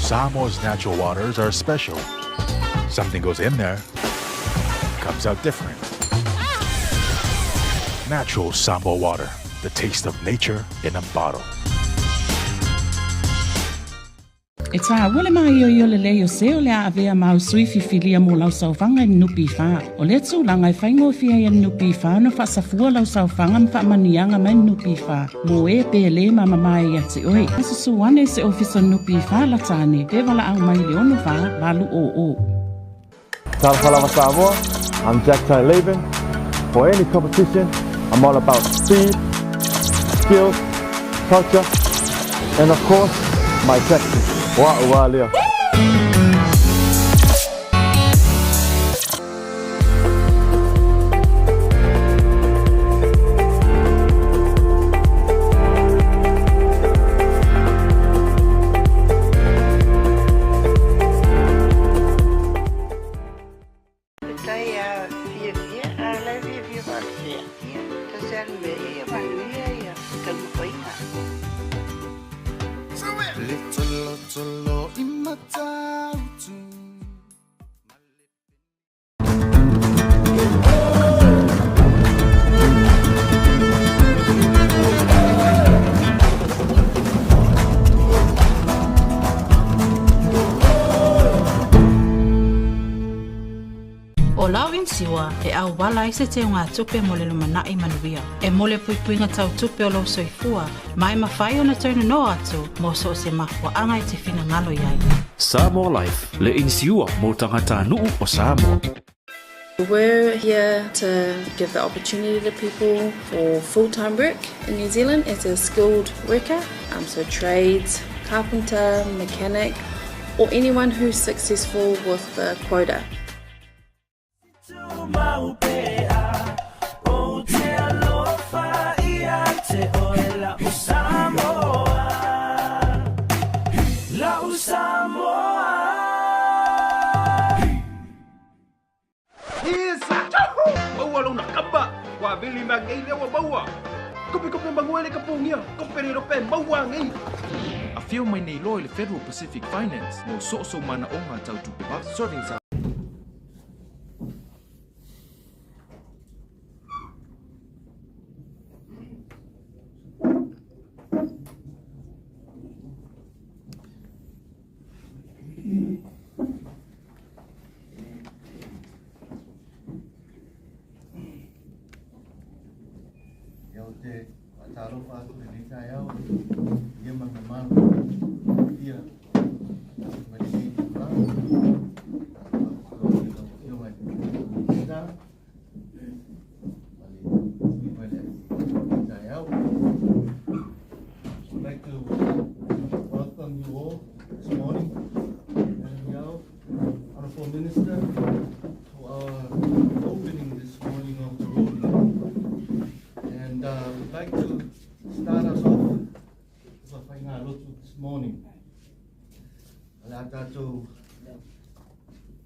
Samoa's natural waters are special. Something goes in there, comes out different. Natural Samoa water, the taste of nature in a bottle. E tā wale mai o le leo seo le a avea mau sui fifilia mo lau saufanga i nupi wha. O le tūlanga i whaingo fia i nupi wha na whasafua lau saufanga ma whamanianga mai nupi wha. Mo e pele ma mamai i ate oi. Asa suwane se ofisa nupi wha la tāne. Te wala au mai le ono wha lalu o. Tatalaina Samoa, I'm Jack Taiala. For any competition, I'm all about speed, skills, culture, and of course, my technique. Wow, Leo. Siwa e au wala i se te unga tupe mo le lumana i manuia. E mole puipuinga tau tupe o lau soifua, mai mawhai o na tauna no atu, mo so se mahua anga i te whina ngalo iai. Samoa Life, le insiua mo tangata nuu o Samoa. We're here to give the opportunity to people for full-time work in New Zealand as a skilled worker, so trades, carpenter, mechanic, or anyone who's successful with the quota. Vili magay lewa bawa. Kopi manguele kapungia. Kopero pen bawa ngai. A feel my nei loy le Federal Pacific Finance mo so mana onga tau tupe ba serving sa. Alafua ni Taiala, dia mengenal dia menjadi I'd like to welcome you all this morning and now, Honorable Minister, to our opening this morning of the road. And we'd like to start us off with a final this morning. Alata to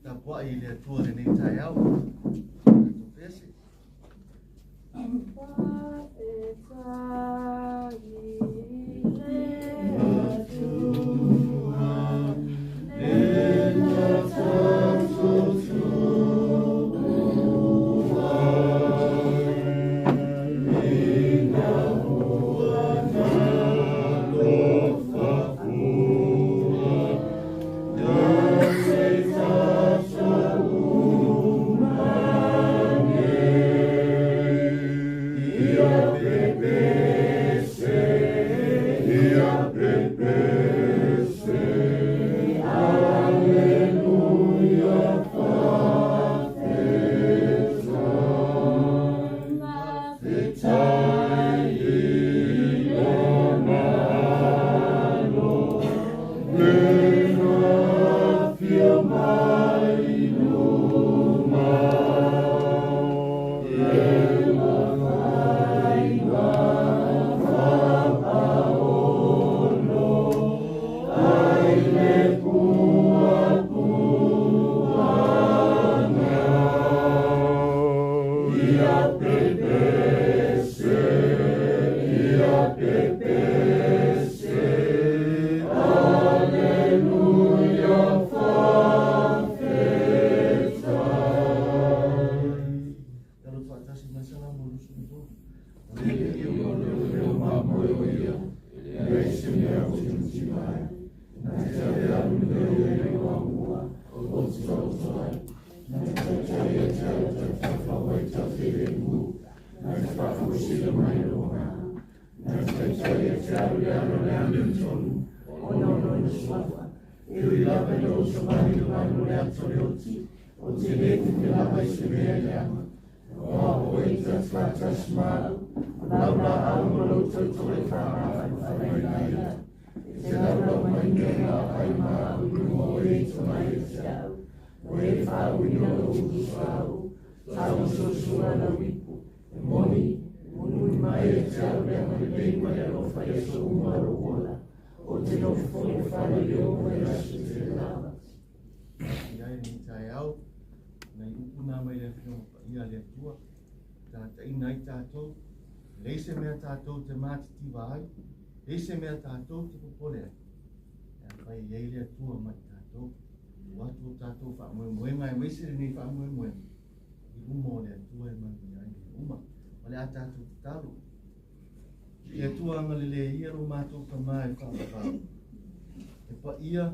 the boy le tour in Taiala. Tatalaina i tātou, leise mea tātou te mātiti wāi, leise mea tātou te popole. Ea whai eile atua mai tātou, watu tātou whaamue ngai weisere nei whaamue. I umo le atua e mani ai ni uma, ma le a tātou te talo. I atua anga le ia ro mātou ka mai whaamawhau. E pa ia,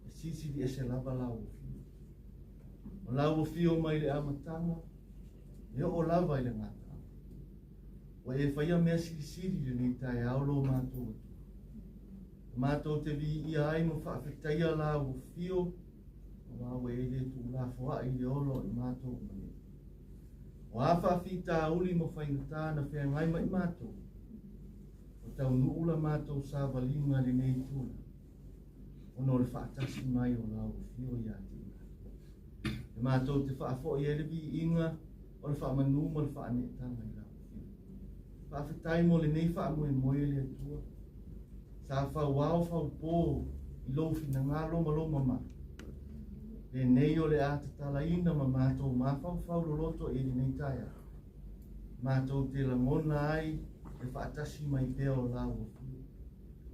e sisi di ese lava lau o fio. O lau o fio mai le amatanga, e o lava i le ngata. O e whaia mea siri le nei tai aulo mātou. Mātou te vi ia ai mo whaafetaia la o fio, o wawe e le tu la fua i le olo i mātou mani. O a whaafita uli mo whaingata na whea ngai mai mātou. O tau nuula mātou sa walinga le nei tūna. O no le whaatasi mai o la o fio i ati. E mātou te whaafo i ele vi inga, o le whaamanu mo le whaanetanga i lau fio. Whaafetai mo le nei whaamoe moe le atua. Sa whauao whaupō i lofi na ngalo ma lo mama. Le nei o le a Tatalaina ma mātou mawhau loloto e le nei taia. Mātou te langona ai e whaatasi mai pēo o lau o fio.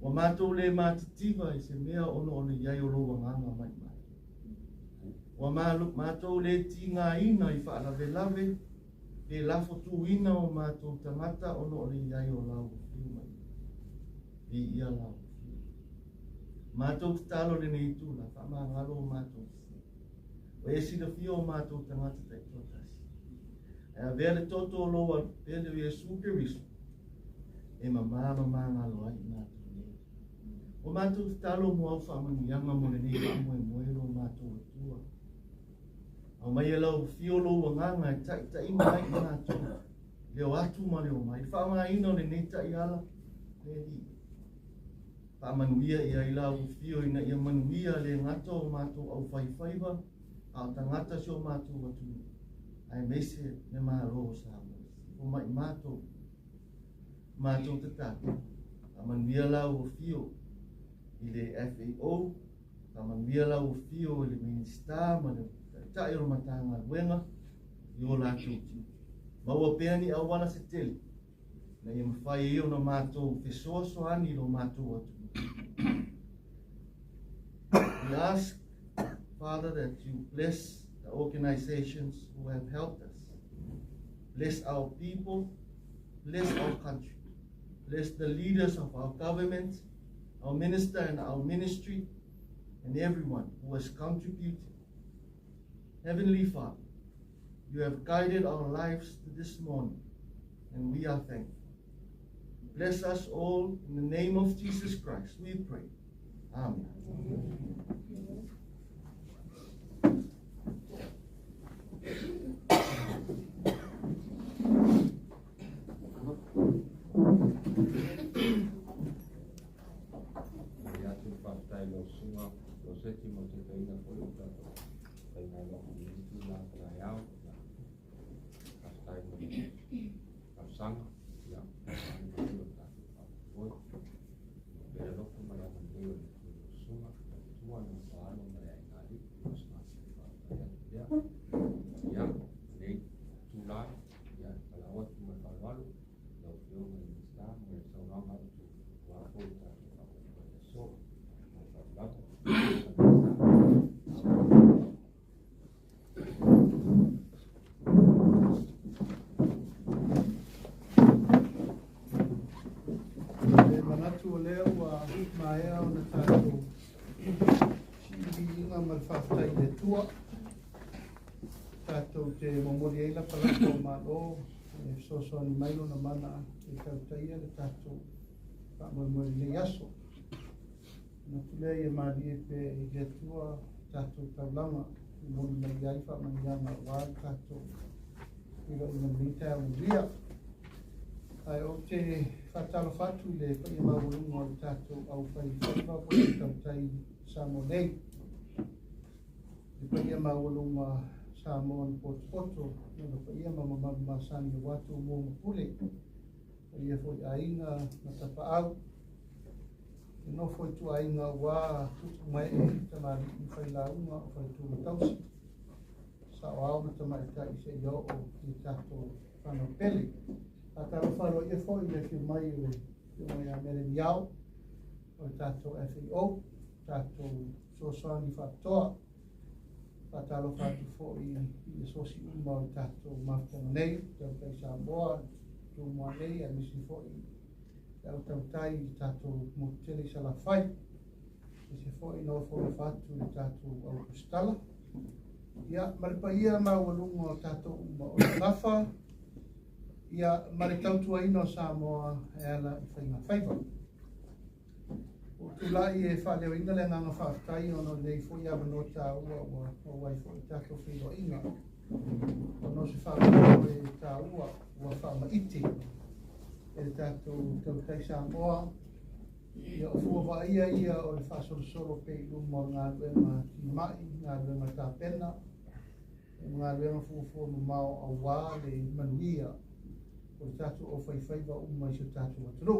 Wa mātou le mātitiva i se mea ono o le iai o lo wanganga mai mai. Wa mātou le tinga ina i whaalawelawe, le lafo tu ina o mātou tangata ono o le iai o lau o fio mai. Le ia lau o fio. Mātou te talo le nei tūla, whaama ngalo o mātou si. O e sila fio o mātou tangata tai tōtasi. E a vele toto o loa, vele o e suke riso. E mamama ngalo ai mātou nei. O mātou te talo mo au whaamani anga mo le nei whamoe moelo mātou o tua. Au mai e lau fio lo wanganga e ta ina mai i mātou. Leo atu ma leo mai. Whaama ina o le nei Taiala, le li. Whaamanuia i ai lau fio ina ia manuia le ngata o mātou au whaiwhaiwa, au tangata si o mātou atu. Ai mese me maa roho sa mo. O mai mātou te tātou. Whaamanuia lau o fio i le FAO, whaamanuia lau o fio i le Minister, ma le tai o matanga luenga i o la tuti. Maua peani au wana se tele. Na ia mawhai e o na mātou fesoa soani lo mātou atu. We ask, Father, that you bless the organizations who have helped us. Bless our people, bless our country. Bless the leaders of our government, our minister and our ministry, and everyone who has contributed. Heavenly Father, you have guided our lives to this morning, and we are thankful. Bless us all in the name of Jesus Christ, we pray. Amen. Maea o na tātou inga malwhawhai le tua. Tātou te momori eila palako o malo e soso ni mailo na mana e Tautai le tātou whamoemoi le aso. Na tulea i maari e pe i le tua tātou taulama i moni mai ai whamanianga wā tātou ira ina mita o ria. Ai o te whatalo whatu le pa i maurunga o tātou au whai whaiva po i Tautai Samo nei. Le pa i maurunga Samo ni poto le pa i mamamama sani o watu mo mapule. Pa i foi ainga na tapa au. E no foi tu ainga wā tutu mai e tamari i whai launga o whai tu matausi. Sa o au na tamari ta i se yo o i tātou whanau pele. A taro wharo i fo i le whiu mai a mere niau o tātou FAO, tātou sosoani whakatoa. A taro whatu fo i Asosi uma o tātou mawhtanga nei, Tautai Samoa, tūmua nei, a misi fo i Tautai i tātou motele salawhai. Misi fo i no fo i whatu i tātou au kustala. Ia, maripa ia mawalunga o tātou uma o ngawha. Ia maritautua ino Samoa e ala i whainga whaiva. O tulai e whaleo inga le nganga whaatai ono nei fo ia wano tā ua o wai fo i tātou whiro inga. O no se whaamau e tā ua whaama iti. E tātou Tautai Samoa. Ia o fuawa ia o le whaasoro pe i lumo ngā ruenga ki mai, ngā ruenga tā pena. Ngā ruenga fuafua mamau a wā le manuia. O le tātou o whaiwhaiva umai se tātou aturu.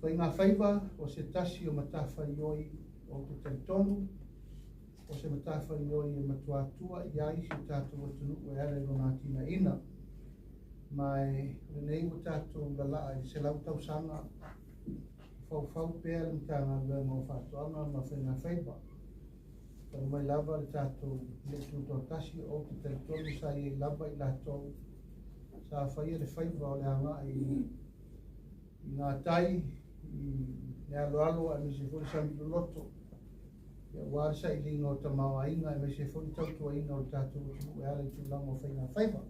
Whai ngā whaiva o se tasi o matawhai oi o te taitonu, o se matawhai oi e matuatua i ai se tātou aturu o ere o ngā tina ina. Mai renei o tātou galaa i se lau tausanga, whau pēr mtanga luenga o whātuanga ma whai ngā whaiva. Tau mai lava le tātou le tūtau tasi o te taitonu sa i lava i lātou sa whaia le whaiva o le anga i ngā tai, i ne alo a me se fwoi sami loto. Ia wāre sa i linga o tamawa inga, e me se fwoi tautua inga o tātou tunu e ala i tūlanga o whainga whaiva.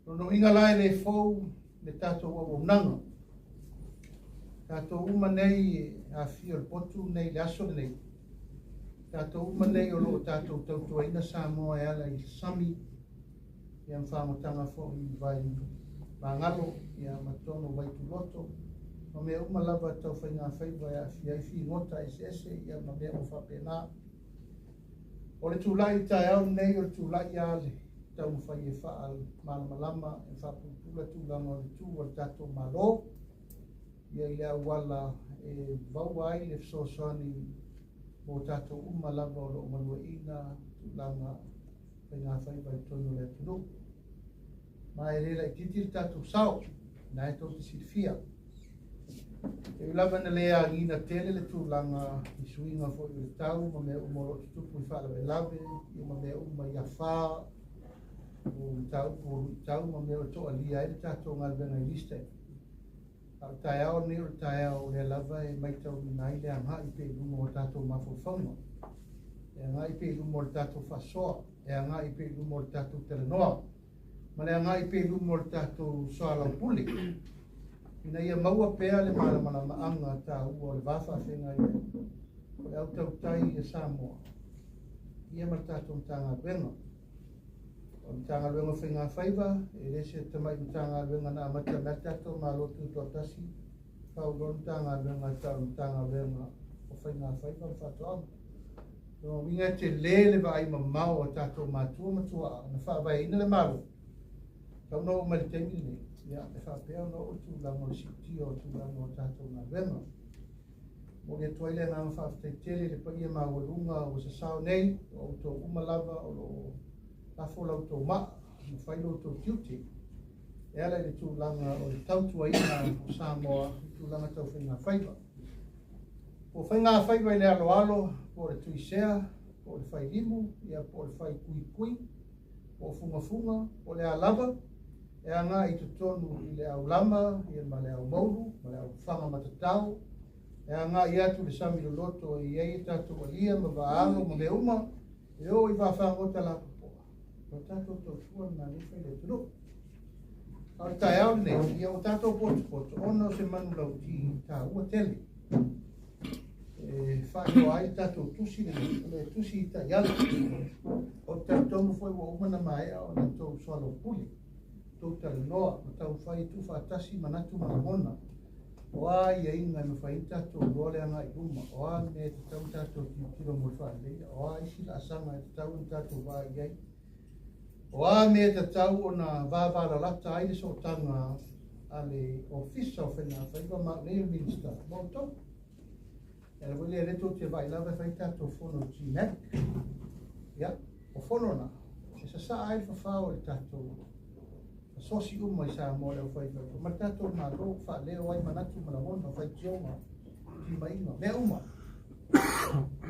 Rono inga lai le fwou le tātou o nanga. Tātou uma nei a fia le potu nei le aso nei. Tātou uma nei o lo tātou tautua inga Samoa e ala i sami ia whamotanga fo i vai mangalo, ia matono vai tu loto. Ma mea uma lava tau whainga whaiva ia whiaiwhi ngota ese, ia ma mea o whapena. O le tūlai tai au nei o le tūlai ale, tau mwhai e whaal malamalama, e whapupula tūlanga o le tū o le tato malo. Ia ia wala e vauai le fsosani mo tato uma lava o lo manua ina, tūlanga whainga whaiva i tono le tunu. Ma e rela i titi tātou sao, na e tau te sirifia. E ulava na lea ngina tele le tūlanga i suinga fo i le tau, ma mea umoro ki tupu i whaala me lave, i ma mea uma i a whā, o tau, ma mea o toa lia e le tātou ngā venga i liste. Au tai ao ne o tai ao le lava e mai tau minai le anga i pe lumo o tātou mawhawhaunga. E anga i pe lumo o tātou whasoa, e anga i pe lumo o tātou telenoa. Ma le anga i pe lumo o tātou soala puli. Ina ia maua pea le malamana maanga tā ua o le wafa whenga i o le au Tautai e Samoa. Ia mar tātou mtanga wenga. O mtanga wenga whenga whaiva, e rese tamai mtanga wenga na amata mea tātou ma lotu tō tasi. Whauro mtanga wenga tau mtanga wenga o whenga whaiva o whatoanga. No winga te lele wa ai mamau o tātou mātua matua, na whaavai ina le maru. Tau no umari teimi nei. Ia, e whapea no o tūlanga o siti o tūlanga o tātou ngā wenga. Mo le toile ngā whaaftai tele le paia mā walunga o sa sao nei, o tō umalava o lo lafola o tō maa, o whailo o tō tiuti. E ala le tūlanga o le tautua ina o Samoa, tūlanga tau whainga whaiva. O whainga whaiva i le alo alo, po le tuisea, po le whailimu, ia po le whai kui kui, po funga funga, po le alava, E anga I tutonu I le au lama, I ma le au mauru, ma le au whanga matatau. E anga I atu le sami loto I ei tatu alia, ma vaalo, ma le uma. E o I whawhangota la kupoa. O tatu tau sua na niwhai le tunu. Au Taiala nei, I o tatu poto, ono se manu lau ti ta ua tele. Whaio ai tatu Tusi le Tusi I Taiala. O tatu mo foi wa umana mai o na tau swalo puli. Tautai loa, ma tau whai tu whaatasi manatu maramona. O a ia inga me whai tato role anga I uma. O a me te tau tato ki tiro mo whaaleia. O a isi la asanga te tau tato wā iai. O a me te tau o na vāwara lata aile so tanga ale ofisa o whena whaiwa ma leo minister. Mo tau. E la wile reto te vai lawe whai tato whono G-Mac. Ia, o whono na. E sa sa ai whawhao le tato Asosi uma I sa mo leo whai whai. Ma tato ma ro wha leo ai manatu maramona whai tionga. Ki mainga. Me uma.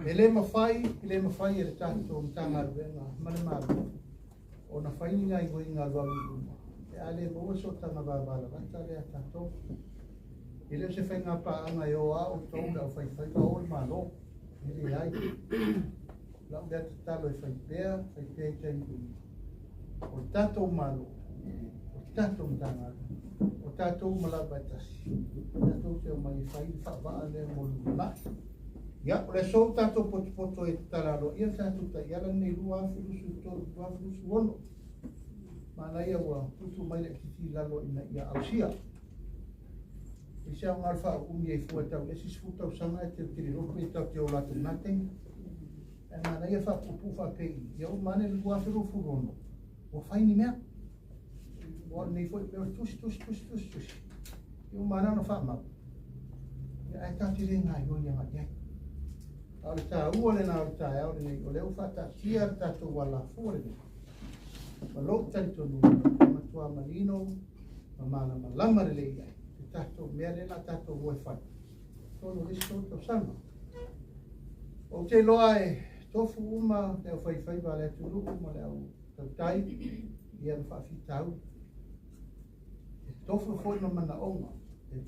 E le mawhai e le tato mtanga ruenga. Mane maru. O na whainga I goinga ruawi uma. E ale mo so tanga vāwala. Vata lea tato. E leo se whainga pa anga e o a o tau leo whai whai. Ka o I malo. E le ai. Lau lea te talo e whai pēa I taingu. O tato malo. Tato mtanga. O tato malaba tasi. Tato te o mai whai wha le mo luna. Ia, o le so tato poto e tararo. Ia tato Taiala nei rua filusu tolu, rua filusu wono. Mana ia ua putu mai le kiti lalo ina ia ausia. I sea un alfa umi e fua tau. E sis futau sanga e te tiri ropo e tau te o latu naten. E mana ia wha pupu wha pei. Ia o mane rua filusu wono. O whaini mea. O nei foi meu tusi. Eu mana no fa mal. E ai ta tire nga yo ia nga. Au ta ua le na ta au nei o le fa ta tia ta to wala fore. Ma lo tanto no ma tua marino ma mala malama le ia. Ta to me le na ta to wo fa. Todo isto to sama. O te loai tofu uma le fai vale tu lu ma le au Tautai ia fa fitau. Tofu foi no mana onga.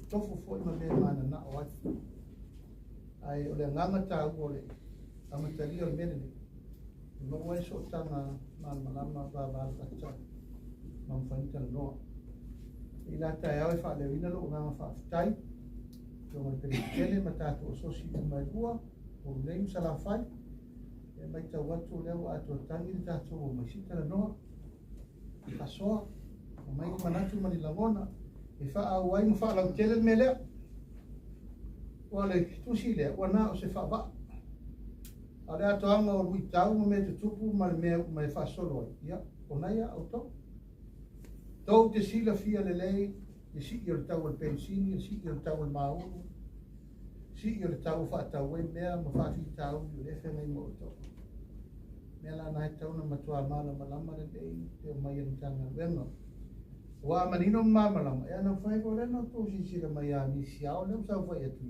Tofu foi no me mana na o atu. Ai o le ngangata o le amatari o mene. No wai so tanga malama va tata. Mam faita no. Ila tai ai fa le vina lo ngama fa tai. Yo me tele matato Asosi mai bua o le sala fai. E mai ta watu le atu tangi tato o mai sita no. Kasoa mai manatu mani lagona e fa au ai mo fa la tele mele o le tusi le o na o se fa ba ale ato anga o witau mo me tupu mal me fa solo ia o na ia auto to te sila fia le lei e si io tau il pensini si io tau il mau si io tau fa tau e me mo fa fi tau le fe mai mo to me la na tau na matua mala malama le lei te mai en tanga venno wa manino mamalama e na fai ko le no to si sila mai a ni sia o le sa fai atu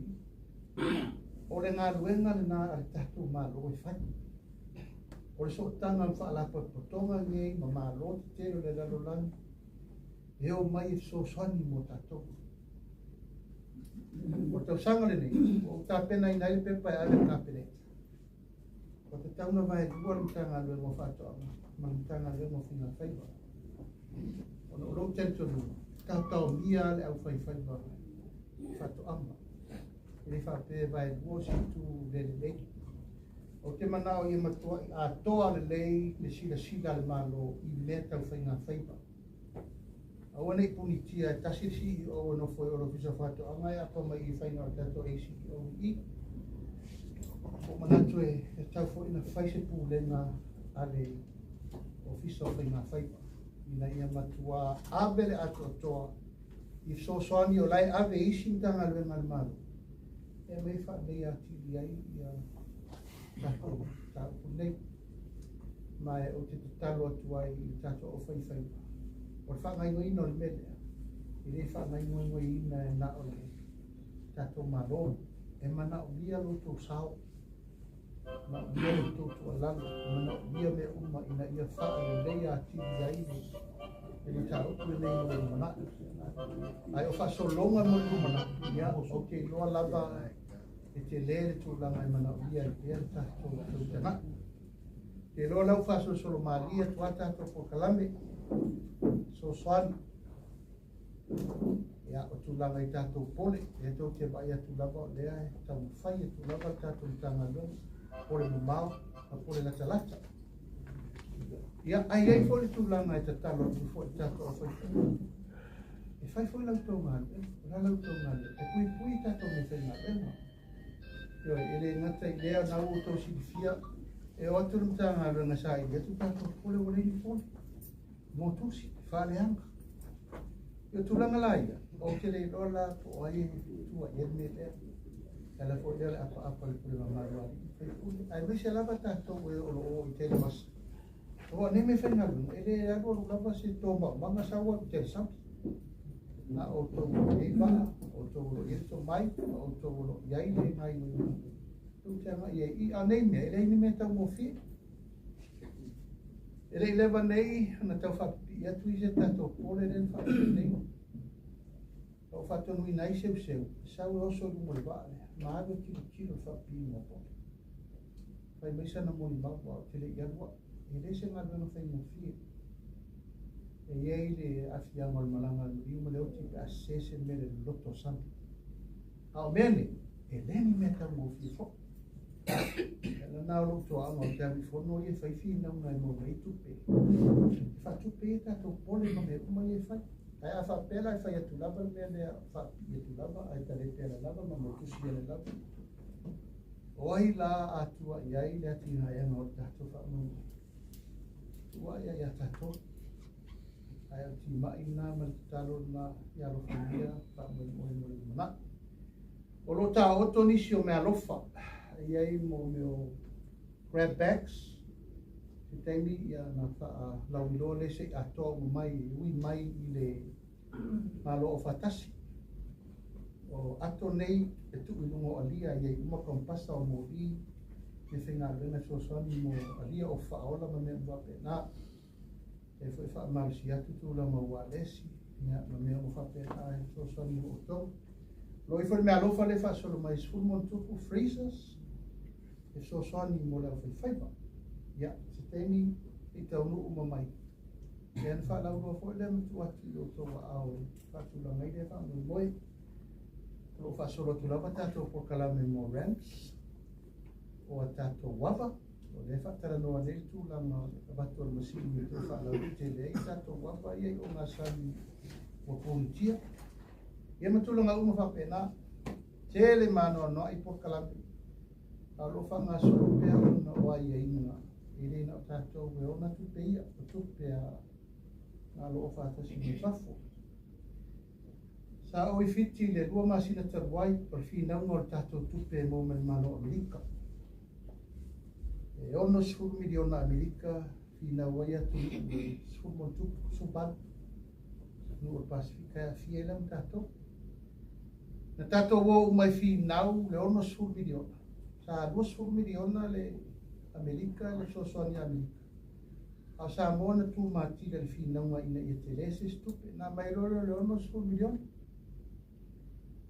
o le nga luenga le na al tatu malo e fai o le so tanga fa la potonga nge ma malo te le la lan e o mai so sani mo tato o tau sanga le nei o ta pena ina i pepa e ale ka pene o te tauna vai dua le tanga le mo fato ma tanga le mo fina fai o lo tento no tau mia le au fai ba fato amba ele fa pe vai vosi tu le o te manao i matua a toa le lei le sila le malo I le tau fai ba a wane punitia e tasi si o no foi o fisa fato anga e apa mai I fai nga tato e si o I o manatu e tau foi na fai se pu le nga ale ofisa fai nga fai ba ina ia matua abele ato toa I so soani o lai ave isi tanga le malo e me fa le ati ai ia tato nei mai o te talo atu ai tato o fai o fa ngai ngoi no le mele I fa ngai ngoi na o le tato malon e mana o lia lo to sao ma lia lo to alalo mana o lia me uma ina ia fa le ati ai Ele tau tu nei mo mana. Ai o fa so longa mo mana. Ya o ke loa lava e te lere tu langa i mana ia i te ta tu te na. Ke loa lau fa so solo maria tu ata to po kalame. So swani. Ya o tu langa i tatou pole. E tau te vai atu lava o lea e tau whai e tu lava tatou tanga lona. Pole mo mau, a pole lata lata. Ia, ai ai fo le tūlanga e tatalo tu fo i tato o fai. E fai fo i lau tau ngāle, rā lau tau ngāle. E pui pui tato me whai ngāle. Io, e le ngata i lea nau o tau sirifia. E o atu rumta ngāle nga sa i lea tu tato pole o leini pole. Mō Tusi, whāle anga. Io tūlanga laia, o te le rola po ai tua i me lea. Ala fo lea apa le pule mamaruari. Ai mese lava tato e o i tele masa. O ne me fenga lu, ele ago lu lava se toma, manga sawa te sam. Na o to e ba, o to e to mai, o to yai le mai. Tu te ma i anei me, ele ni me ta mo fi. Ele leva nei na tau fa ia tu i se tato pole den fa nei. O fa to nui nai seu seu, sau o so lu mo ba. Ma ago ti fa pi mo po. Fai mai sana mo ni ba te le ia wa. E lese ngā rana whai mo fie. E iei le awhia ngol malanga i mo leo ti a sese mere loto san. A o mene, e leni me tau mo fie fo. E la nao loto a ngā te awi whono i e whai fie nau ngai mo mei tupe. E wha tupe e tato pole ma me uma i e whai. Ai a wha pela e whai atu lava mea lea wha pi atu lava, ai tare pela lava ma mo tusi ele lava. Oi la atua iai le ati nga e ngā tato wha mo. Ua ia tato. Ai au ti mai nā ma talo nā ia lofa mia, pa mo mana. O lo tā oto nisi o mea lofa. Iai mo meo grab bags. Te teimi ia nā wha lauilo le se atoa mo mai, ui mai i le malo o whatasi. O ato nei e tuku lungo alia iai uma kompasa o mo i me whenga rena sosoni mo alia o whaola ma mea mwape nā. E whai wha marisi atu tūla ma ua lesi, ma mea o whape nā e sosoni mo o tau. Lo i whai mea lofa le wha solo mai sfulmon tupu freezers, e sosoni mo leo whai whaipa. Ia, se teni i tau nuu ma mai. E an wha lau roa fwoi le mtu atu o tau wa ao, whatula ngai le wha mo moi. Lo wha solo tu lava tato po kalame mo ramps. O a tato wava, o le whatara noa nei tūlanga watu al masini i te whalau te lei tato wava iei o ngā sani o pōnitia. Ia matulanga uma whapena, tele manoa noa i pokalame. A lo whanga solo pea una o ai e inga. I reina o tato we ona tupe ia, o tupea ngā lo o whatasi me whafo. Sa o i whiti le rua masina taruai, o whinaunga o tato tupe mo mani mano Amerika. E ono sfuru miliona Amerika, fina waia tu sfuru montu suban, no Pasifika ya fiela tato. Na tato wo umai finau le ono sfuru miliona. Sa 2 sfuru miliona le Amerika le sosoani Amerika. A sa mona tu mati le finau ma ina ia telese stupe, na mai lolo le ono sfuru miliona.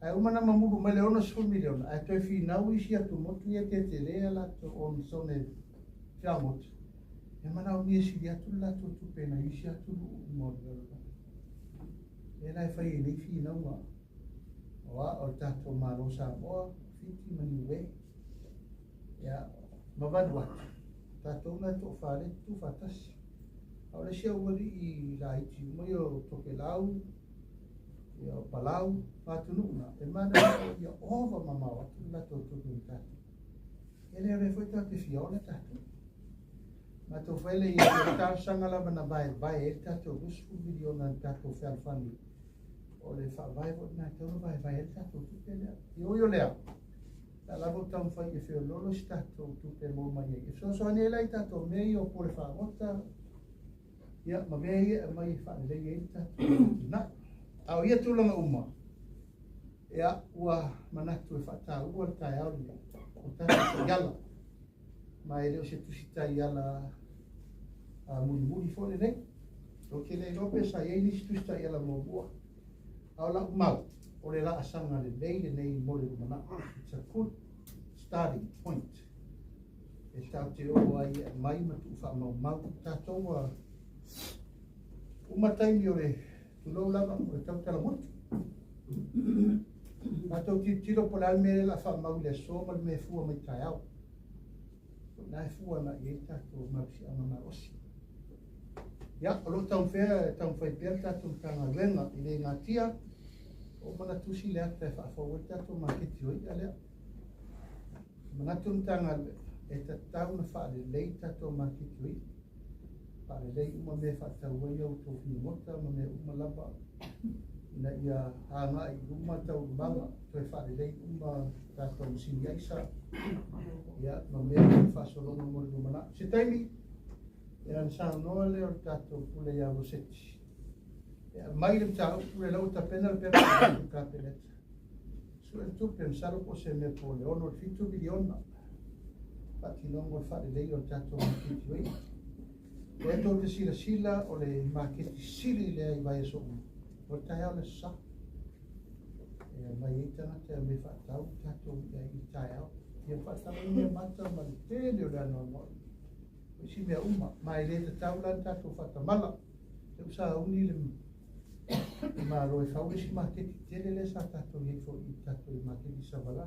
Ai umana mamuru mai le ono sfuru miliona, ai toi finau isi atu motu ia te telea la to on sone fiamot. E mana o nia siri atu la to tupe na isi atu mo lolo. E lai fai e nei finau ma. Oa o tato maro sa moa, fiti mani we. Ya, mawadu atu. Tato na to whare tu whatasi. Aole sia uari i laiti, mo yo toke lau, yo palau, whatununa. E mana ia ova mamau atu la to tupe i tato. Ele ore foi te fiola tato. Ma to whele i tau sangala mana vai e tato rusfu miliona tato whalfani. O le whaavai o nā tauro vai e tato tupe lea. I oio lea. Ta labo tau whai e whio lolo si tato tupe mo mai e. E so ane lai tato mei o pole whaavota. Ia, ma mei e mai whaanelei e tato. Nā. Au ia tūlanga uma. Ia, ua manatu e whaata ua le Taiala. O tato Taiala. Ma e leo se tusi Taiala muni fole nei. ke le lope sa ye ni stu Taiala mo bua. Au la mau. O le la asanga le nei mo le mana. It's a good starting point. E tau te o ai mai matu wha mau tātou umataimi o le tulau lava o le tautala motu. Tātou tiro po lai mele la wha mau le so mal me fua mai tai au. Nai fua na i tātou mausi ama na osi. Ia, o lo tau whai pēr tātou tanga wenga i le ngā tia o mana tusi lea tai wha whaua tātou maketi oi a lea. Mana tūntanga e ta tau na wha le lei tātou maketi oi. Wha le lei uma me wha tau wai au tō whina mota, ma me uma lava. Ina ia hanga i uma tau manga, toi wha le lei uma tātou sini aisa. Ia, ma me wha solonga mo le lumana. Se taimi, e an sa noa leo tātou pule ia roseti. Mai le tau pule lau ta pena le pena tātou ka peleta. Sua tupe msalo po se me po le ono 5 miliona. Pati nongo fa le lei o tātou maketi wei. E tō te sila o le maketi siri lea i vai e so unu. O Taiala sa. E mai e tangata me whaatau tātou i Taiala. Ia whaatau i mea mata ma le tēne o lea noa moi. O si mea uma, mai le te taulan tātou whaatamala. Te usa uni le ma roi whau si maketi tele le sa tātou i fo i tātou i maketi sa wala.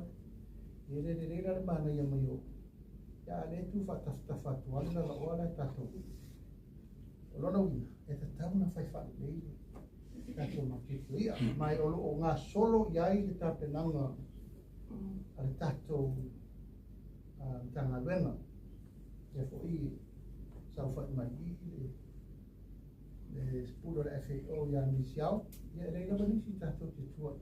E re le mana ia mai o. Ia le tu whaatafutawhatu ala la oala tātou. O lona wina, e te tauna whai whai leile. Tātou maketi ia, mai o ngā solo iai le tāpenanga a le tātou tanga luenga. E fo i sau whai mai i le spuro le FAO ia nisiau. Ia reila manisi tātou te tua e.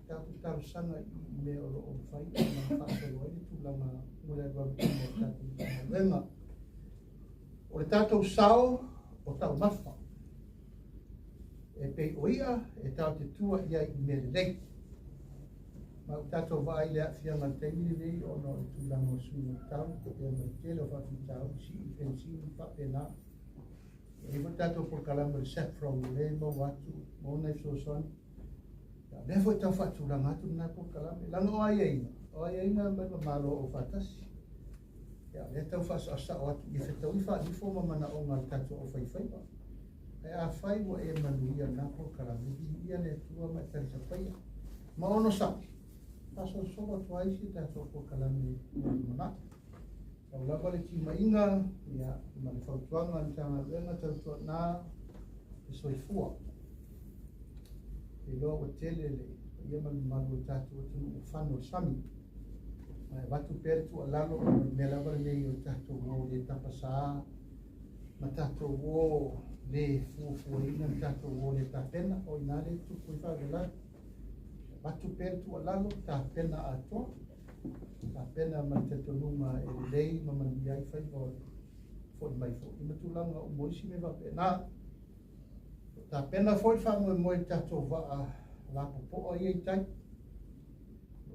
Tātou tau sanga i me o loo whai ma whaasolo e le tūlanga mula rau tūlanga tātou tanga luenga. O le tātou sao o tau mawha. E pei o ia, e tau te tua ia i mere lei. Ma o tātou vai lea whianga teimi lei o no i tūlanga o sui tau, e mai tele o whaki tau, si i pensi i whape nā. E mo tātou por kalama le saffron le mo watu, mo nei so son. Ya le foi tau whatūlanga atu nā por kalama. Langa o ai eina mai malo o whatasi. Ya le tau whasa asa o atu, i whetau i wha, i fōma mana o ngā tātou o whaiwhaiwa. E a whai wa e manuia nā por kalama, i ia le tua mai tarisa whaia. Ma ono saki. Paso soba tuaisi tātou por kalama i mana. Tau lava le tima inga, ia ma le whautuanga ni tanga luenga tautua nā e soifua. E loa o tele le, ia ma le malu tātou atu o whano sami. Ma e watu pertu a lalo, me lava le mei o tātou o le tapasa, ma tātou o le fuafua ina, tātou o le tapena, o ina le tupu i whagala. Watu pertu a lalo, tapena a toa. La pena ma te tonunga e lei ma mani ai whai fo mai fo. I matulanga o moisi me wape. Nā, ta pena foi whangu e moe tato wa a lapo po o iei tai.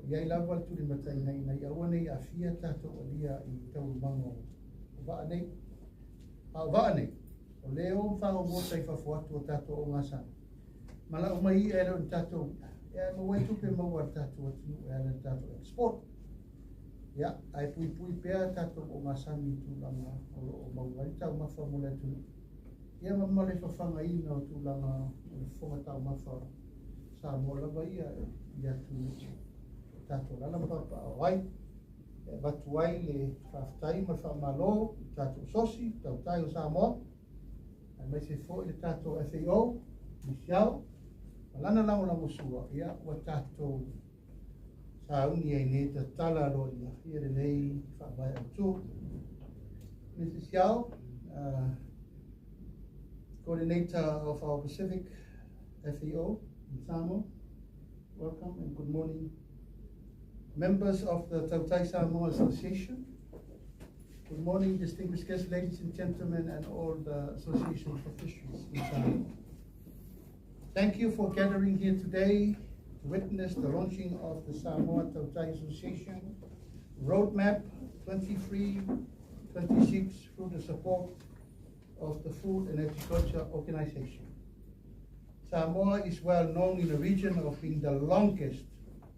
Iei lawa turi matai nei nei aua nei a fia tato o lia i tau mango o waa nei. A waa nei. O leo whangu mōtai whafuatu o tato o ngasa. Mala o mai e reo tato. E mo wai tupe maua tato atu e ana tato export. Ya, ai pui pea tātou o ngā sami tūlanga o maungai tau mawha mo le tū. Ia mamale whawhanga ina o tūlanga o le whonga tau mawha sa mo lawa ia tū tātou lalamapa o ai. E watu ai le whaftai ma whamalo tātou Asosi, Tautai o Samoa. Ai mai se fo le tātou FAO, Misiao. Malana lango lango sua, ia ua tātou uni ai ne te tala roia, ia re nei whawai au tū. Mrs. Yao, Coordinator of our Pacific FAO in Samoa, welcome and good morning. Members of the Tautai Samoa Association, good morning distinguished guests, ladies and gentlemen, and all the association officials in Samoa. Thank you for gathering here today to witness the launching of the Samoa Tautai Association Roadmap 23-26 through the support of the Food and Agriculture Organization. Samoa is well known in the region of being the longest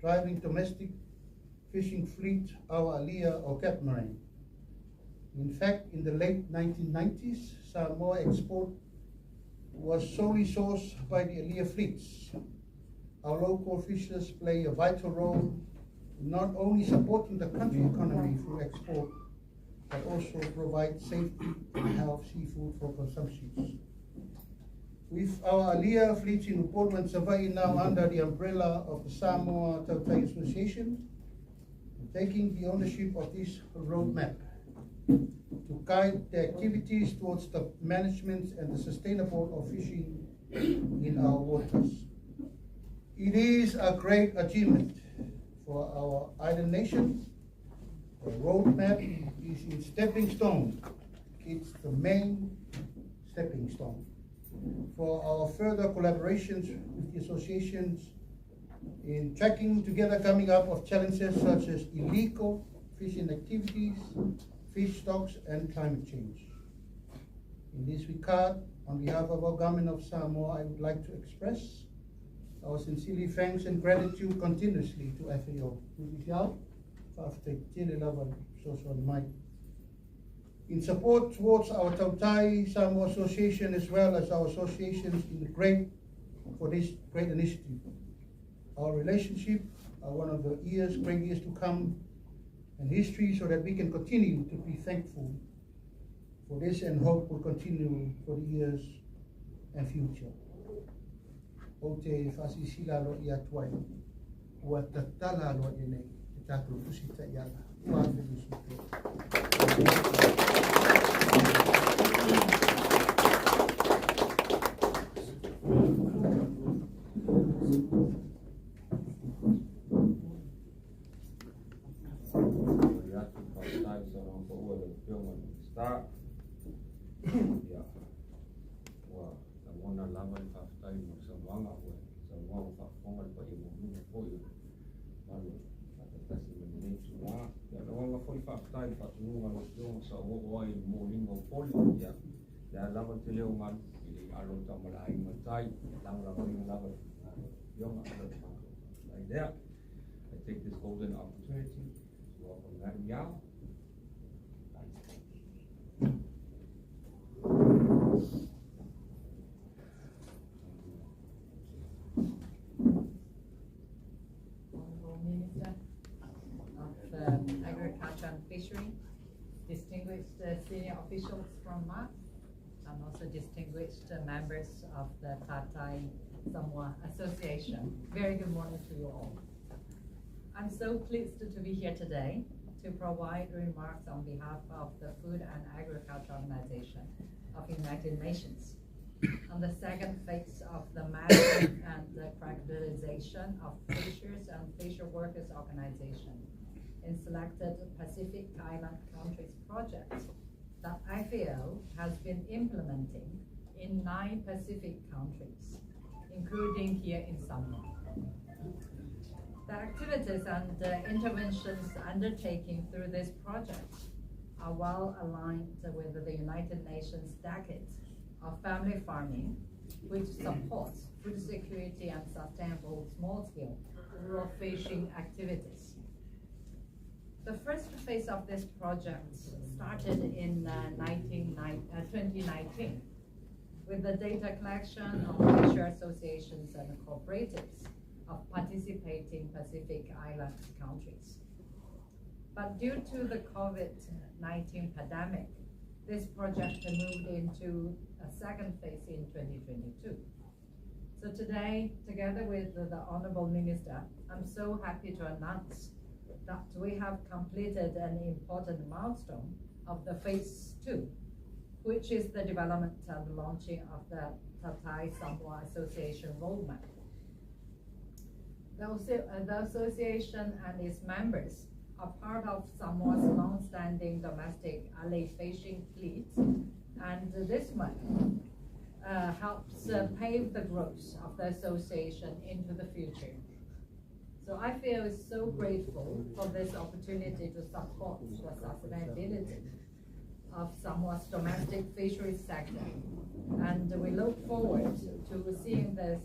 driving domestic fishing fleet, our Alia or catamaran. In fact, in the late 1990s, Samoa export was solely sourced by the Alia fleets. Our local fishers play a vital role in not only supporting the country economy through export, but also provide safety and health seafood for consumption. With our Alia fleets in Upolu and Savai now under the umbrella of the Samoa Tautai Association, taking the ownership of this roadmap to guide the activities towards the management and the sustainable of fishing in our waters. It is a great achievement for our island nation. The roadmap is in stepping stone. It's the main stepping stone for our further collaborations with the associations in tracking together coming up of challenges such as illegal fishing activities, fish stocks, and climate change. In this regard, on behalf of our government of Samoa, I would like to express our sincerely thanks and gratitude continuously to FAO. In support towards our Tautai Samoa Association as well as our associations for this great initiative. Our relationship are one of the great years to come and history, so that we can continue to be thankful for this and hope will continue for the years and future. O te whasisila lo ia tuai, ua tatala lo ia nei, te tātou Tusi Taiala. Ua whiru suke. Start. Yeah. Well, I want to love it after time of some long away. So one of our former body will move forward. That's the name to one. Yeah, the one of 45 time, but no one was doing so. What in morning of polio? Yeah. Yeah, love it till you man. I don't know what I'm a type. Love it. Young, like that. I take this golden opportunity to welcome Madam Yao. Honorable Minister of Agriculture and Fishery, distinguished senior officials from MAC, and also distinguished members of the Tautai Samoa Association. Very good morning to you all. I'm so pleased to be here today to provide remarks on behalf of the Food and Agriculture Organization of United Nations on the second phase of the management and the credibilization of Fishers and Fisher Workers Organization in selected Pacific Island countries projects that FAO has been implementing in 9 Pacific countries, including here in Samoa. The activities and interventions undertaken through this project are well aligned with the United Nations decade of family farming, which supports food security and sustainable small-scale rural fishing activities. The first phase of this project started in 2019 with the data collection of fisher associations and cooperatives of participating Pacific Island countries. But due to the COVID-19 pandemic, this project moved into a second phase in 2022. So today, together with the Honorable Minister, I'm so happy to announce that we have completed an important milestone of the phase 2, which is the development and launching of the Tautai Samoa Association roadmap. The association and its members are part of Samoa's long-standing domestic alley fishing fleet, and this month helps pave the growth of the association into the future. So I feel so grateful for this opportunity to support the sustainability of Samoa's domestic fisheries sector. And we look forward to seeing this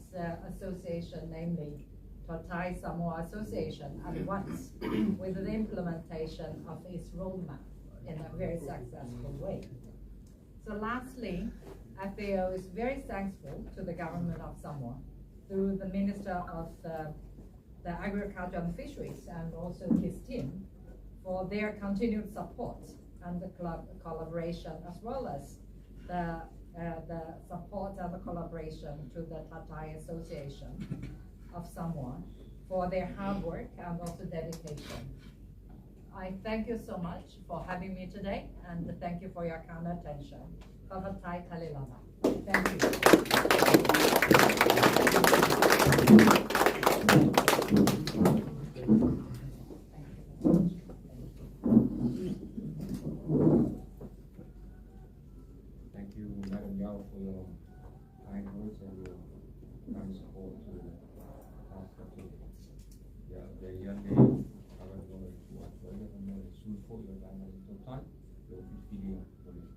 association, namely Tautai Samoa Association, at once with the implementation of its roadmap in a very successful way. So lastly, FAO is very thankful to the government of Samoa through the Minister of the Agriculture and Fisheries and also his team for their continued support and the collaboration, as well as the support and the collaboration to the Tautai Association of Samoa for their hard work and also dedication. I thank you so much for having me today, and thank you for your kind attention. Tautai Talilana. Thank you. Thank you, Madam Yao, for your kind words and your kind support to AsoTofi. Yeah, the young day, I was going to watch whether I'm going to soon for your time as a time. You'll be feeling for it.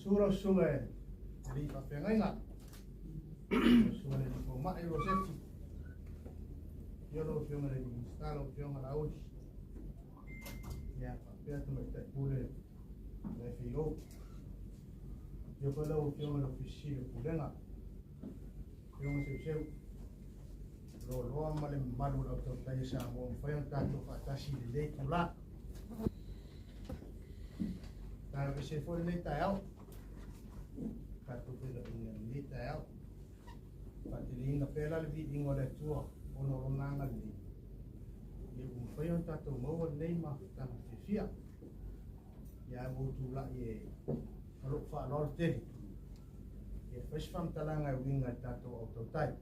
Sura sungai di papengai nga sungai di poma ero seti yolo fiona di stalo fiona la uji ya papel tu mete pule le fio yo pala fiona lo fisio pulenga fiona se lo male malu lo to tai sa mo fiona tanto fatasi le tula Kalau bisa full ni tayo, katu pela ni tayo. Pati na pela lebih ingo le tua, ono ronanga ni. Ye fayon tato mo nei ma tang fia. Ya bu tula ye, kalau fa lor te. Ye first fam talanga winga tato AsoTofi.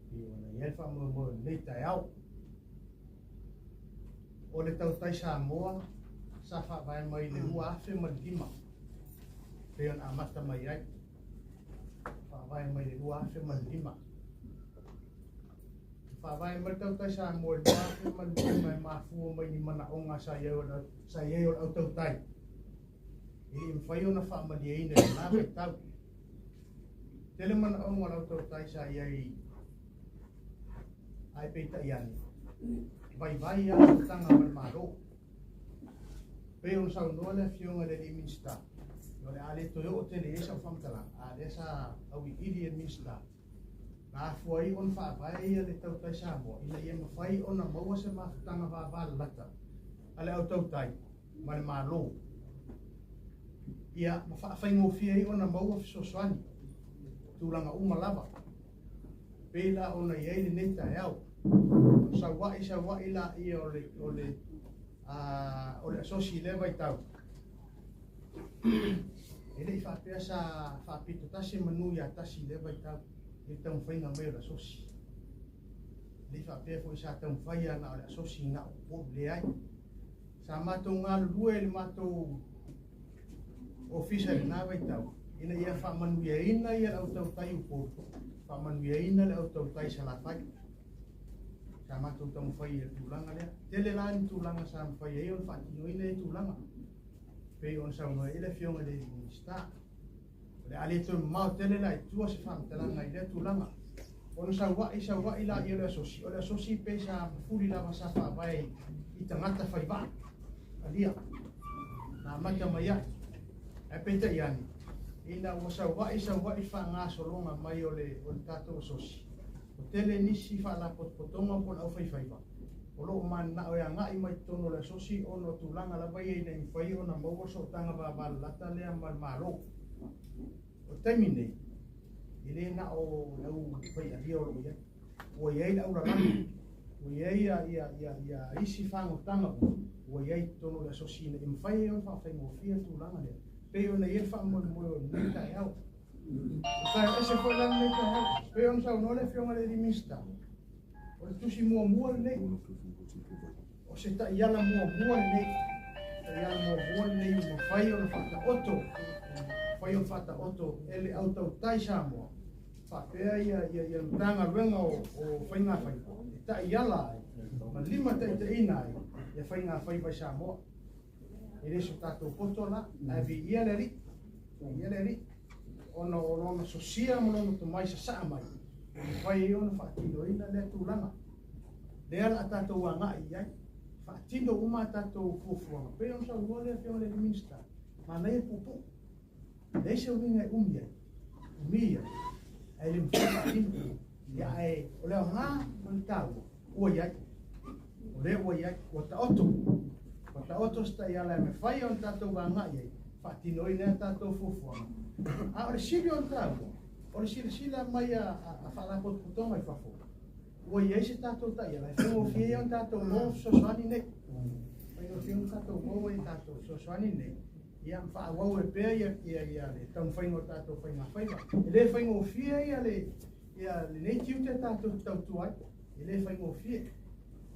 Ye ona ye fam mo nei tayo. Ole Tautai Samoa. Safa vai mai le ua afe malima peon amata mai ai fa vai mai le ua afe malima fa vai mai Tautai Samoa le afe malima mafu mai ni mana onga sa yeo AsoTofi i faio na fa mai ai ne na vai tau tele mana onga AsoTofi sa yei ai peita iani vai ya tanga mal maro Pero sa nola fiona le minsta. No le ale to yo te le esa famtala. A esa awi idi minsta. Na foi on fa vai le Tautai Samoa. Ina ye mafai on na maua se mafutanga va va lata. Ale AsoTofi. Mal malo. Ia mafa fai ngo fie on na maua so swani. Tulanga uma lava. Pela on ye le neta yao. Sa wa ila i ole ole Asosi le vai tau. Ele fa pesa fa pito tasi manu ya tasi le vai tau. E tão fainga mai ole Asosi. Le fa pe foi sa tão faia na ole Asosi na o le ai. Sa mato ngalu due le mato official na vai tau. Ina ia fa manu ya ina ia AsoTofi upo. Fa manu ya ina le AsoTofi sa la fai. Sama tu tong fai tulanga le tele lan tulanga sam fai e on fati no ile tulanga pe on sa no ile fiona de sta le ale to ma tele la tu se fam tulanga ile tulanga on sa wa ila ile Asosi ole Asosi pe sa fuli la sa fa vai itangata fai ba alia na mata maya e peta yani ina wa fa nga solonga mai ole on tato Asosi Tele nisi fa la potonga pon au fai ba. Olo man na o ya ngai mai tono le Asosi ono tulanga la vai nei fai ona mo so tanga ba ba lata le mal malo. O termine. Ile na o fai ali o ya. O ye la ura lan. O ye ya isi fa ngo tanga. O ye tono le Asosi ne fai on fa fai mo fia tulanga le. Pe ona ye fa mo nei ta ya. Sai ese foi lá no meio, peão só não le fiona le dimista. O Tusi mua le. se Taiala mua nei. Taiala mua nei uma whai o na whata whai o whata oto ele au Tautai Samoa. Whapea ia mtanga ruenga o whainga whai. Taiala ma lima ina ai ia whainga whai vai Samoa. Ele so tātou potola, ai vi ia le ri. Ono sosia mo no to mai sa mai. Vai ona whaatino ina le tūlanga. Lea la tātou wanga ai. Whaatino uma tātou fufuanga. Pea on sa uole a whionga le minister. Ma nei pupu. Lei se uninga e umia. Umia. Ai le mwhaatino. Ia e o leo ngā o tāua. Ua iai. O leo ua iai. O ta oto. O ta oto sta ia le me whai on tātou wanga iai. Whaatino ina tātou fufuanga. A ore siri on tāua. Ore sila mai a whalapot putonga I whafo. Ua iei se tātou Taiala. E whengo fie on tātou mō soswani nei. Whengo fie on tātou mō e tātou soswani nei. Ia mwhaawau e pēr ia le taun whengo tātou whainga whainga. E le whengo fie ia le nei tiu te tātou tautuai. E le whengo fie.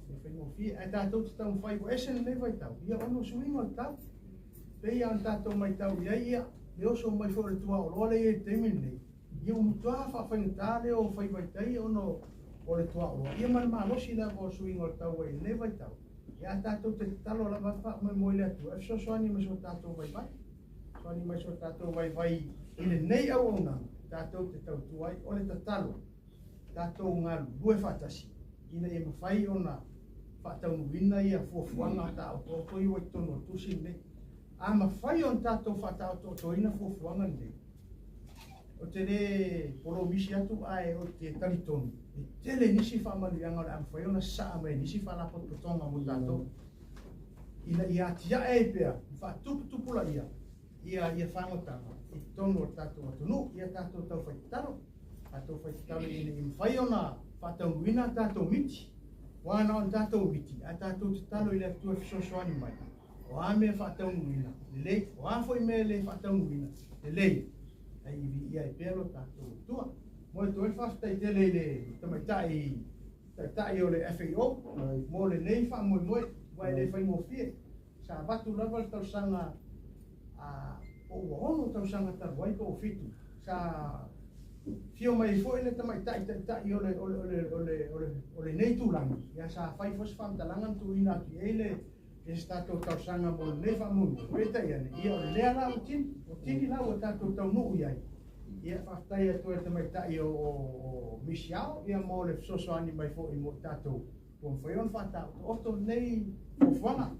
E whengo fie. E tātou te taun whaingo esen nei vai tau. Ia ono suingo tau. Pei an tātou mai tau ia. Le oso mai fore tua o loa le e temin nei. Ia umutua whawhainga le o whaiwaitai ono o le tua o loa. Ia man malosi la o suingo tau e ne vai tau. Ia tātou te talo la wha mai moile atu. E so soani mai so tātou vai vai. Soani mai so tātou vai vai. Ile nei au ona. Tātou te tau tuai o le tatalo. Tātou ngalu. Lue whatasi. Ina e mawhai ona whatau nuina ia fuafuanga ta o tō i wai tono tusi nei. A mawhai on tātou whatau tō toina fuafuanga nei. O te re poro misi atu ai o te taritonu. E tele nisi whamanianga le amwhai ona saa mai nisi whalapot tonga mo tātou. Ina ia tia e pēr, whatuputupula ia. Ia whangotanga. I tonu o tātou atunu, ia tātou tau whaitaro. Tātou whaitaro ina i mwhai ona whatau wina tātou miti. Wana on tātou miti, a tātou te talo i le tua fisosoani mai. O a mea whatau wina. Le lei, o a fwoi mea le whatau wina. Le lei. Ai ia I pēro tātou tua. Mo e toi whaftai tele le tamaitai o le FAO. Mo le nei wha moe, vai le whaingo fie. Sa watu lava le tausanga o ono tausanga taruai ko o fitu. Sa fio mai fwoi le tamaitai o le nei tūlanga. Ia sa whai fos whamtalangan tu ina ki eile e se tātou tausanga mo le wha munu. Weta iane, ia o le lea la o tini lau o tātou tau nuu iai. Ia whaftai atu e tamaitai o misiao, ia mo le sosoani mai fo I mo tātou. Pon whaion whatau, oto nei o whanga.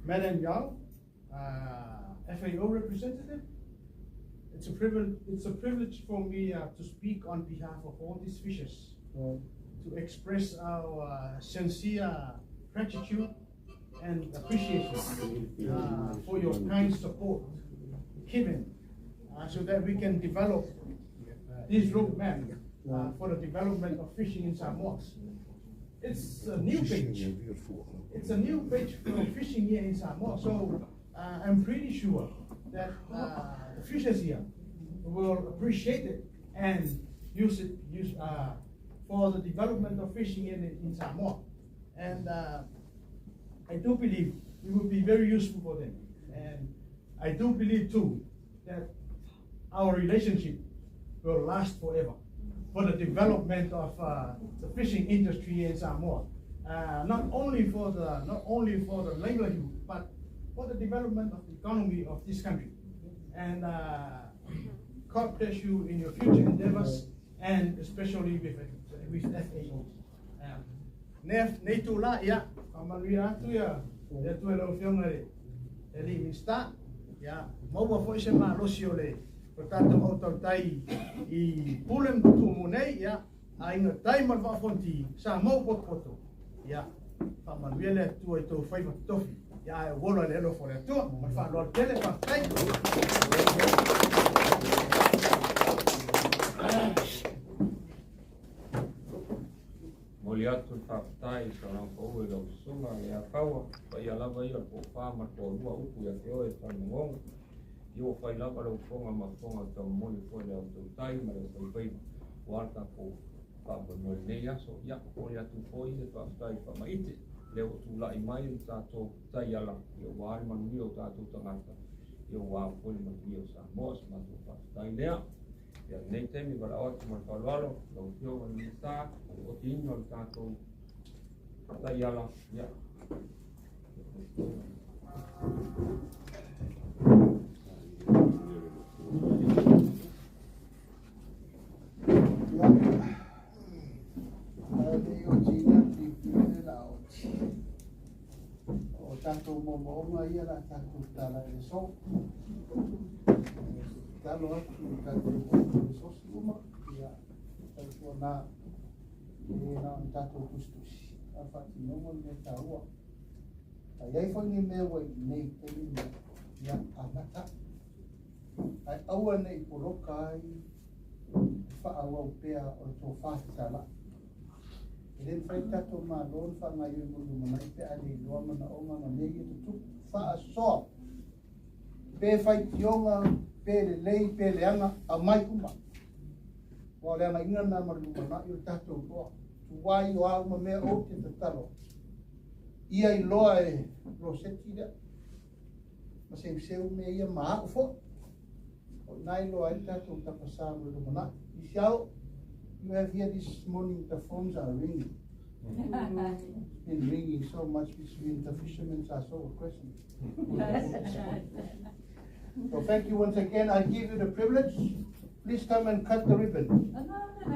Madam Yao, FAO representative, it's a privilege for me to speak on behalf of all these fishers. To express our sincere gratitude and appreciation for your kind support given so that we can develop this roadmap for the development of fishing in Samoa. It's a new page. It's a new page for fishing here in Samoa. So I'm pretty sure that the fishers here will appreciate it and use it for the development of fishing in Samoa. And I do believe it will be very useful for them. And I do believe too that our relationship will last forever for the development of the fishing industry in Samoa. Not only for the livelihood, but for the development of the economy of this country. And God bless you in your future endeavors, and especially with FAO. Nei tu la ia, kamaluia atu ia, ia tu elo whionga e li minsta, ia, maua fo se ma losi o le, o tātou au Tautai I pulem tu mo nei, ia, a inga tai mal wafonti, sa mau poto, ia, kamaluia le atu e tau whaiva tofi, ia, e wola le elo fore atua, ma wha tele whaftai. Moli atu whaftai sa rang kou e lau sunga le a kaua, pai alawa ia ko whama ko rua upu ia te oe tanu ngonga. I o whai lava rau konga ma konga tau moli koe le au Tautai ma le whai waiva. O arta ko mo nei aso ia o le atu foi e whaftai whamaite leo tu lai mai i tātou Taiala i o wāri manui o tātou tangata i o wā poli manui o Samoa sa mātou whaftai lea ia nei temi wala o atu mai whalwalo lau tio manui tā o ti ino i tātou Taiala ia Tātou momonga ia la tātou tāla e so. Talo atu tātou momonga so siuma ia tātou nā e nā tātou kustusi. A whati nongo me tāua. A iei whangi mea wai nei te ina ia anata. Ai aua nei poroka ai whaawau pea o tō whātala. Then fai tato ma lon fa ngai yo mo mai pe ali lo mana o mana negi tu fa so pe fai tionga pe le lei pe le anga a mai kuma wa le ana ina na ma lu mana yo tato ko tu wai o a ma me o te talo ia I loa e lo setida ma se me ia ma fo o nai lo ai tato ta pasa mo lu mana I siao. You have here this morning, the phones are ringing. It's been ringing so much between the fishermen are so questioning. So thank you once again. I give you the privilege. Please come and cut the ribbon.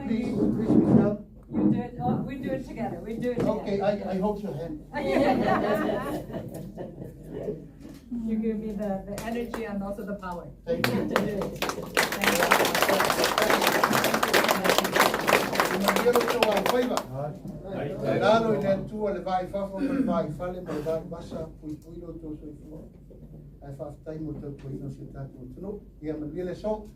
Please, Michelle. You do it. Oh, we do it together. We do it together. Okay, I hold your hand. You give me the energy and also the power. Thank you. Quiero que lo haga. Claro, y le tuvo le vai fa fa le vai fale me vai basa pui pui lo to so fu. Ai fa stai mo to pui no si ta to no. E me viene so.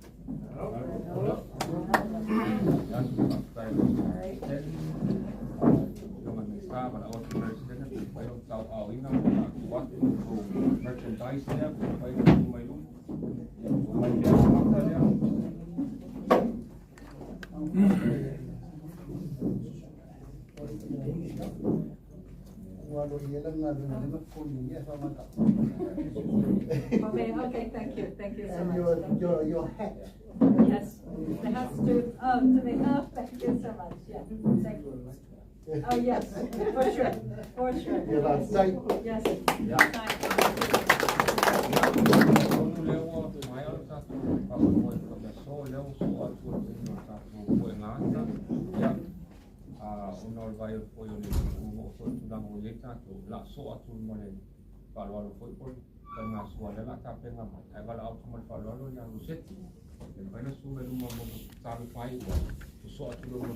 Okay, thank you so and much. Your hat. Yes, the hat to me. Oh, thank you so much. Yeah, thank you. Oh yes, for sure. You're outside. Yes. Unol vai foi o mo foi tu dang o leta tu la so atu mo le palwalo foi foi tanga suala la ka penga mai ai wala au mo palwalo ya luset e vai na su me mo mo tal pai tu so atu mo